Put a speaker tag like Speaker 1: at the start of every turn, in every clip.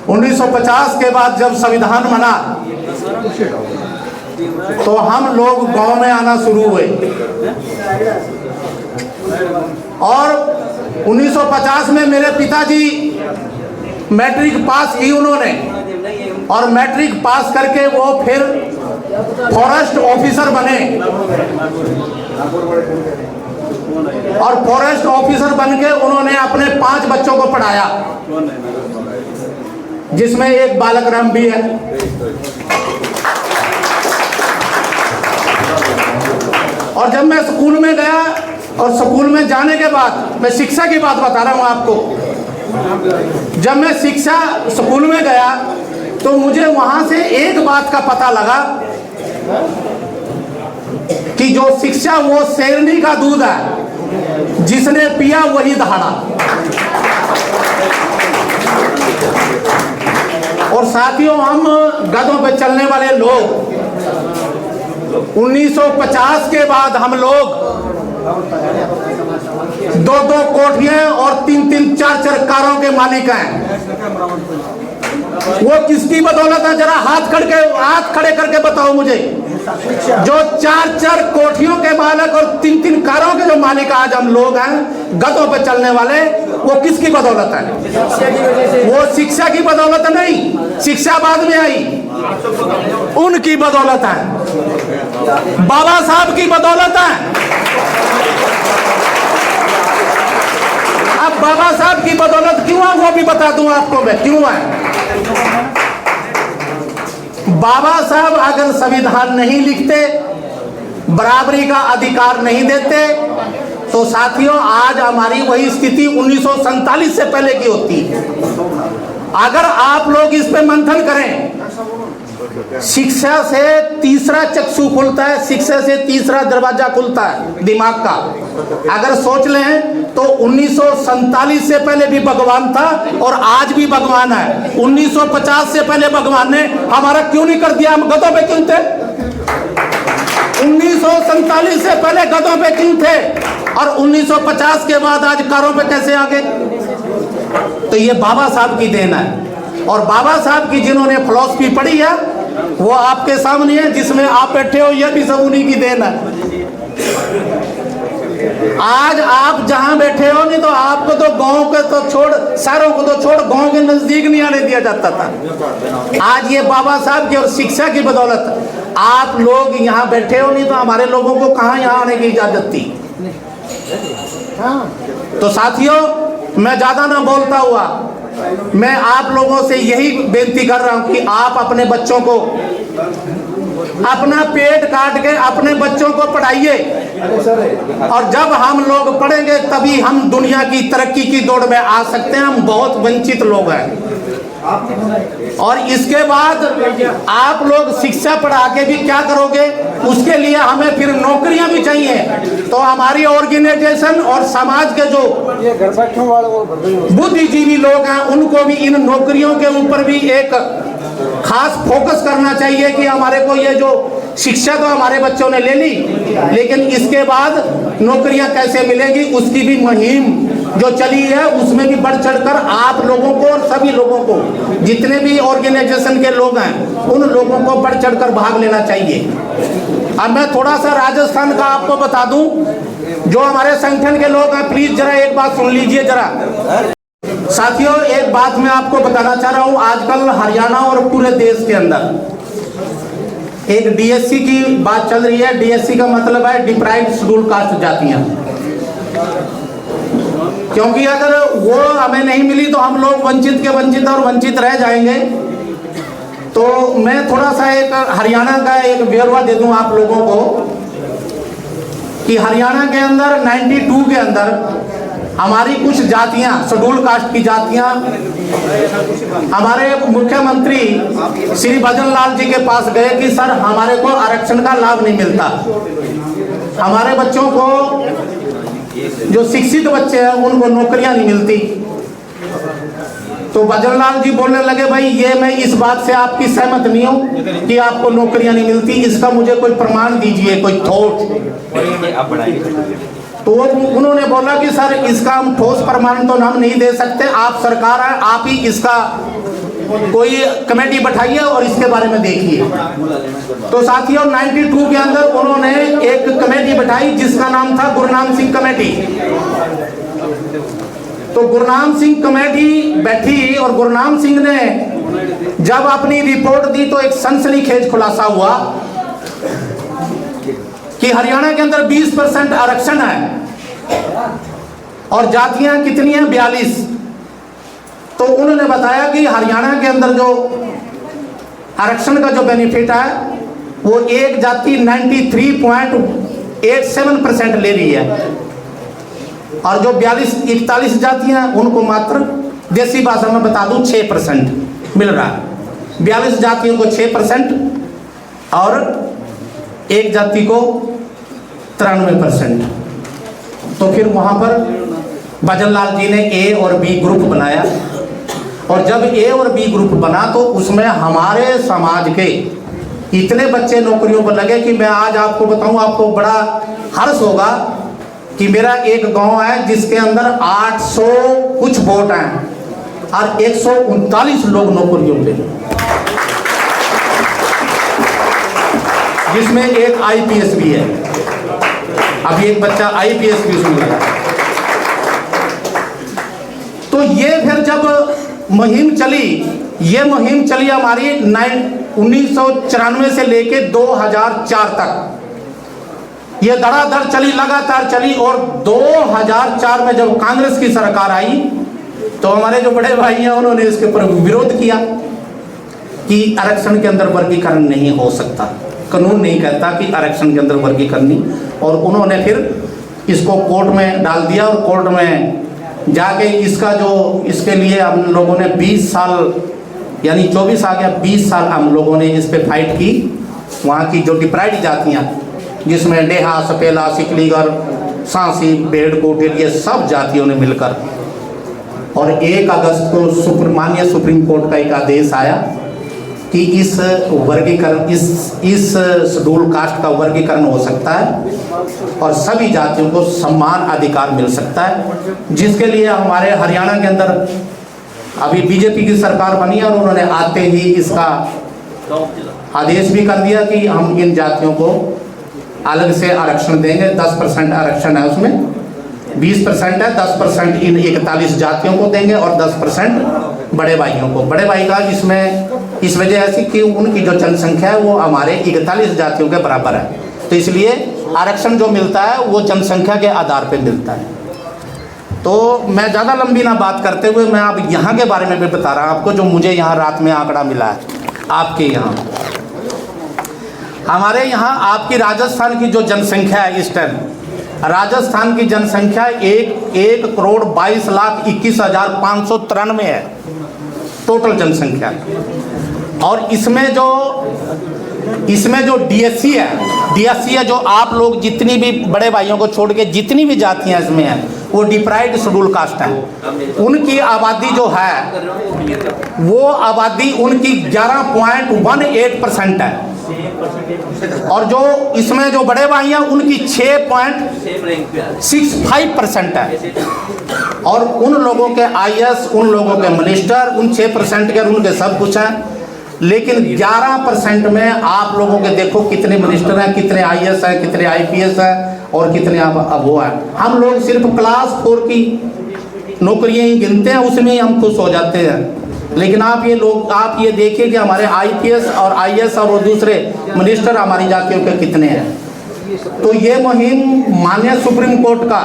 Speaker 1: 1950 के बाद जब संविधान बना तो हम लोग गांव में आना शुरू हुए और 1950 में मेरे पिताजी मैट्रिक पास की उन्होंने, और मैट्रिक पास करके वो फिर फॉरेस्ट ऑफिसर बने और फॉरेस्ट ऑफिसर बन के उन्होंने अपने 5 बच्चों को पढ़ाया, जिसमें एक बालक राम भी है। और जब मैं स्कूल में गया और स्कूल में जाने के बाद, मैं शिक्षा की बात बता रहा हूं आपको, जब मैं शिक्षा स्कूल में गया तो मुझे वहां से एक बात का पता लगा कि जो शिक्षा वो शेरनी का दूध है, जिसने पिया वही दहाड़ा। और साथियों, हम गधों पे चलने वाले लोग 1950 के बाद हम लोग 2-2 कोठियां और 3-3, 4-4 कारों के मालिक हैं। वो किसकी बदौलत है? जरा हाथ खड़े करके बताओ मुझे। जो 4-4 कोठियों के मालिक और 3-3 कारों के जो मालिक आज हम लोग हैं, गधों पे चलने वाले, वो किसकी बदौलत है? वो शिक्षा की बदौलत नहीं, शिक्षा बाद में आई, उनकी बदौलत है, बाबा साहब की बदौलत है। अब बाबा साहब की बदौलत क्यों है वो भी बता दूं आपको मैं, क्यों है। बाबा साहब अगर संविधान नहीं लिखते, बराबरी का अधिकार नहीं देते, तो साथियों आज हमारी वही स्थिति 1947 से पहले की होती है। अगर आप लोग इस पे मंथन करें, शिक्षा से तीसरा चक्षु खुलता है, शिक्षा से तीसरा दरवाजा खुलता है दिमाग का। अगर सोच लें तो 1947 से पहले भी भगवान था और आज भी भगवान है। 1950 से पहले भगवान ने हमारा क्यों नहीं कर दिया? हम गधों पे क्यों थे? 1947 से पहले गधों पे क्यों थे और 1950 के बाद आज कारों पे कैसे आ गए? तो ये बाबा साहब की देन है। और बाबा साहब की जिन्होंने फिलॉसफी पढ़ी है वो आपके सामने है, जिसमें आप बैठे हो, यह भी सब उन्हीं की देन है। आज आप जहां बैठे हो, नहीं तो आपको तो गांव के तो छोड़, शहरों को तो छोड़, गांव के नजदीक नहीं आने दिया जाता था। आज ये बाबा साहब की और शिक्षा की बदौलत आप लोग यहाँ बैठे हो, नहीं तो हमारे लोगों को कहाँ यहाँ आने की इजाजत थी। तो साथियों, मैं ज्यादा ना बोलता हुआ मैं आप लोगों से यही बेनती कर रहा हूं कि आप अपने बच्चों को, अपना पेट काट के अपने बच्चों को पढ़ाइए। और जब हम लोग पढ़ेंगे तभी हम दुनिया की तरक्की की दौड़ में आ सकते हैं। हम बहुत वंचित लोग हैं। और इसके बाद आप लोग शिक्षा पढ़ा के भी क्या करोगे? उसके लिए हमें फिर नौकरियां भी चाहिए। तो हमारी ऑर्गेनाइजेशन और समाज के जो बुद्धिजीवी लोग हैं उनको भी इन नौकरियों के ऊपर भी एक खास फोकस करना चाहिए कि हमारे को ये जो शिक्षा तो हमारे बच्चों ने ले ली, लेकिन इसके बाद नौकरियां कैसे मिलेंगी उसकी भी मुहिम जो चली है, उसमें भी बढ़ चढ़कर आप लोगों को और सभी लोगों को, जितने भी ऑर्गेनाइजेशन के लोग हैं, उन लोगों को बढ़ चढ़कर भाग लेना चाहिए। अब मैं थोड़ा सा राजस्थान का आपको बता दूं, जो हमारे संगठन के लोग हैं, प्लीज जरा एक बात सुन लीजिए जरा। साथियों, एक बात मैं आपको बताना चाह रहा हूं, आजकल हरियाणा और पूरे देश के अंदर एक डीएससी की बात चल रही है। डीएससी का मतलब है डिप्राइव्ड शेड्यूल कास्ट जातियां, क्योंकि अगर वो हमें नहीं मिली तो हम लोग वंचित के वंचित और वंचित रह जाएंगे। तो मैं थोड़ा सा एक हरियाणा का एक ब्यौरा दे दूं आप लोगों को कि हरियाणा के अंदर 92 के अंदर हमारी कुछ जातियां, शेड्यूल कास्ट की जातियां, हमारे मुख्यमंत्री श्री भजन लाल जी के पास गए कि सर हमारे को आरक्षण का लाभ नहीं मिलता, हमारे बच्चों को, जो शिक्षित बच्चे हैं उनको नौकरियां नहीं मिलती। तो भजन लाल जी बोलने लगे, भाई ये मैं इस बात से आपकी सहमत नहीं हूं कि आपको नौकरियां नहीं मिलती, इसका मुझे कोई प्रमाण दीजिए, कोई थॉट। तो उन्होंने बोला कि सर इसका हम ठोस प्रमाण तो हम नहीं दे सकते, आप सरकार है, आप ही इसका कोई कमेटी बैठाइए और इसके बारे में देखिए। तो साथियों 92 के अंदर उन्होंने एक कमेटी बैठाई जिसका नाम था गुरनाम सिंह कमेटी। तो गुरनाम सिंह कमेटी बैठी और गुरनाम सिंह ने जब अपनी रिपोर्ट दी तो एक सनसनीखेज खुलासा हुआ कि हरियाणा के अंदर 20% आरक्षण है और जातियां कितनी हैं 42। तो उन्होंने बताया कि हरियाणा के अंदर जो आरक्षण का जो बेनिफिट है वो एक जाति 93.87% ले रही है और जो 41 जातियां उनको मात्र देसी भाषा में बता दूं 6% मिल रहा है। 42 जातियों को 6% और एक जाति को 93%। तो फिर वहां पर भजनलाल जी ने ए और बी ग्रुप बनाया और जब ए और बी ग्रुप बना तो उसमें हमारे समाज के इतने बच्चे नौकरियों पर लगे कि मैं आज आपको बताऊं, आपको बड़ा हर्ष होगा कि मेरा एक गांव है जिसके अंदर 800 कुछ वोट हैं और 139 लोग नौकरियों पे, जिसमें एक आईपीएस भी है। अभी एक बच्चा आईपीएस भी सुन लगा। तो ये फिर जब मुहिम चली, ये मुहिम चली हमारी 1994 से लेके 2004 तक, ये धड़ाधड़ चली, लगातार चली। और 2004 में जब कांग्रेस की सरकार आई तो हमारे जो बड़े भाई हैं उन्होंने इसके ऊपर विरोध किया कि आरक्षण के अंदर वर्गीकरण नहीं हो सकता, कानून नहीं कहता कि आरक्षण के अंदर वर्गीकरण। और उन्होंने फिर इसको कोर्ट में डाल दिया और कोर्ट में जाके इसका जो इसके लिए हम लोगों ने 20 साल यानी 24 आ गया 20 साल हम लोगों ने इस पे फाइट की। वहाँ की जो डिप्राइड जातियाँ जिसमें डेहा, सपेला, सिकलीगर, सांसी, बेड़कोट, ये सब जातियों ने मिलकर और 1 अगस्त को माननीय सुप्रीम कोर्ट का एक आदेश आया कि इस वर्गीकरण इस शेड्यूल कास्ट का वर्गीकरण हो सकता है और सभी जातियों को समान अधिकार मिल सकता है, जिसके लिए हमारे हरियाणा के अंदर अभी बीजेपी की सरकार बनी और उन्होंने आते ही इसका आदेश भी कर दिया कि हम इन जातियों को अलग से आरक्षण देंगे। 10% आरक्षण है, उसमें 20% है, 10% इन 41 जातियों को देंगे और 10% बड़े भाइयों को। बड़े भाई का इसमें इस वजह ऐसी कि उनकी जो जनसंख्या है वो हमारे 41 जातियों के बराबर है, तो इसलिए आरक्षण जो मिलता है वो जनसंख्या के आधार पर मिलता है। तो मैं ज़्यादा लंबी ना बात करते हुए मैं अब यहाँ के बारे में भी बता रहा हूँ आपको, जो मुझे यहाँ रात में आंकड़ा मिला है। आपके यहाँ हमारे यहाँ आपकी राजस्थान की जो जनसंख्या है इस टाइम, राजस्थान की जनसंख्या 1,22,21,593 है टोटल जनसंख्या। और इसमें जो डीएससी है जो आप लोग जितनी भी बड़े भाइयों को छोड़ के जितनी भी जातियां इसमें हैं वो डिप्राइड शेड्यूल कास्ट है। उनकी आबादी जो है वो आबादी उनकी 11.18% है और जो इसमें जो बड़े भाई हैं उनकी 6.65% है। और उन लोगों के आईएएस, उन लोगों के मिनिस्टर, उन 6% के उनके सब कुछ हैं, लेकिन 11% में आप लोगों के देखो कितने मिनिस्टर हैं, कितने आईएएस हैं, कितने आईपीएस हैं और कितने अब वो हैं। हम लोग सिर्फ क्लास 4 की नौकरियां ही गिनते हैं, उसमें ही हम खुश हो जाते हैं। लेकिन आप ये देखिए कि हमारे आईपीएस और आईएएस और वो दूसरे मिनिस्टर हमारी जातियों के कितने हैं। तो ये मुहिम माननीय सुप्रीम कोर्ट का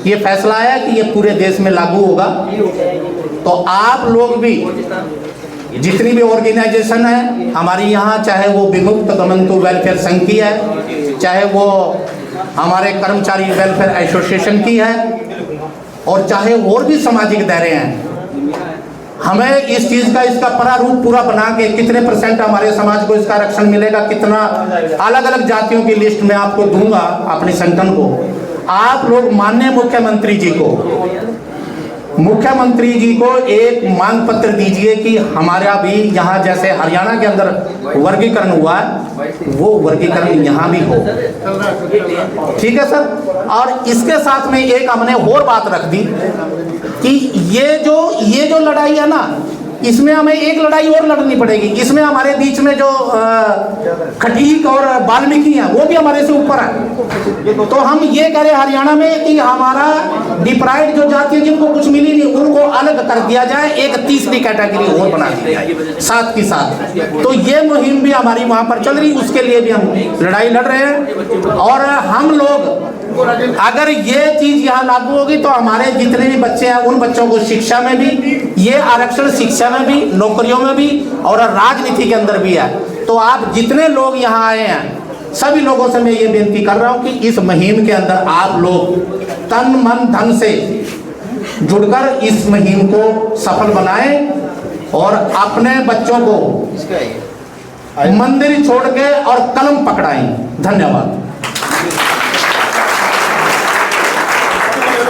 Speaker 1: ये फैसला है कि ये पूरे देश में लागू होगा। तो आप लोग भी जितनी भी ऑर्गेनाइजेशन है हमारी यहाँ, चाहे वो विमुक्त गमंतु वेलफेयर संघ की है, चाहे वो हमारे कर्मचारी वेलफेयर एसोसिएशन की है और चाहे और भी सामाजिक दायरे हैं, हमें इस चीज़ का इसका प्रारूप पूरा बना के कितने % हमारे समाज को इसका आरक्षण मिलेगा, कितना अलग अलग जातियों की लिस्ट में आपको दूंगा अपने संगठन को। आप लोग माननीय मुख्यमंत्री जी को मुख्यमंत्री जी को एक मांग पत्र दीजिए कि हमारा भी यहाँ जैसे हरियाणा के अंदर वर्गीकरण हुआ है वो वर्गीकरण यहाँ भी हो। ठीक है सर। और इसके साथ में एक हमने और बात रख दी कि ये जो लड़ाई है ना, इसमें हमें एक लड़ाई और लड़नी पड़ेगी। इसमें हमारे बीच में जो खटीक और वाल्मीकि हैं वो भी हमारे से ऊपर है। तो हम ये कह रहे हरियाणा में कि हमारा डिप्राइड जो जाति है जिनको कुछ मिली नहीं उनको अलग कर दिया जाए, एक तीसरी कैटेगरी और बना दी जाए साथ के साथ। तो ये मुहिम भी हमारी वहाँ पर चल रही, उसके लिए भी हम लड़ाई लड़ रहे हैं। और हम लोग अगर ये चीज यहाँ लागू होगी तो हमारे जितने भी बच्चे हैं उन बच्चों को शिक्षा में भी ये आरक्षण, शिक्षा में भी, नौकरियों में भी और राजनीति के अंदर भी है। तो आप जितने लोग यहाँ आए हैं सभी लोगों से मैं ये बेनती कर रहा हूँ कि इस मुहिम के अंदर आप लोग तन मन धन से जुड़कर इस मुहिम को सफल बनाएं और अपने बच्चों को मंदिर छोड़ के और कलम पकड़ाएं। धन्यवाद।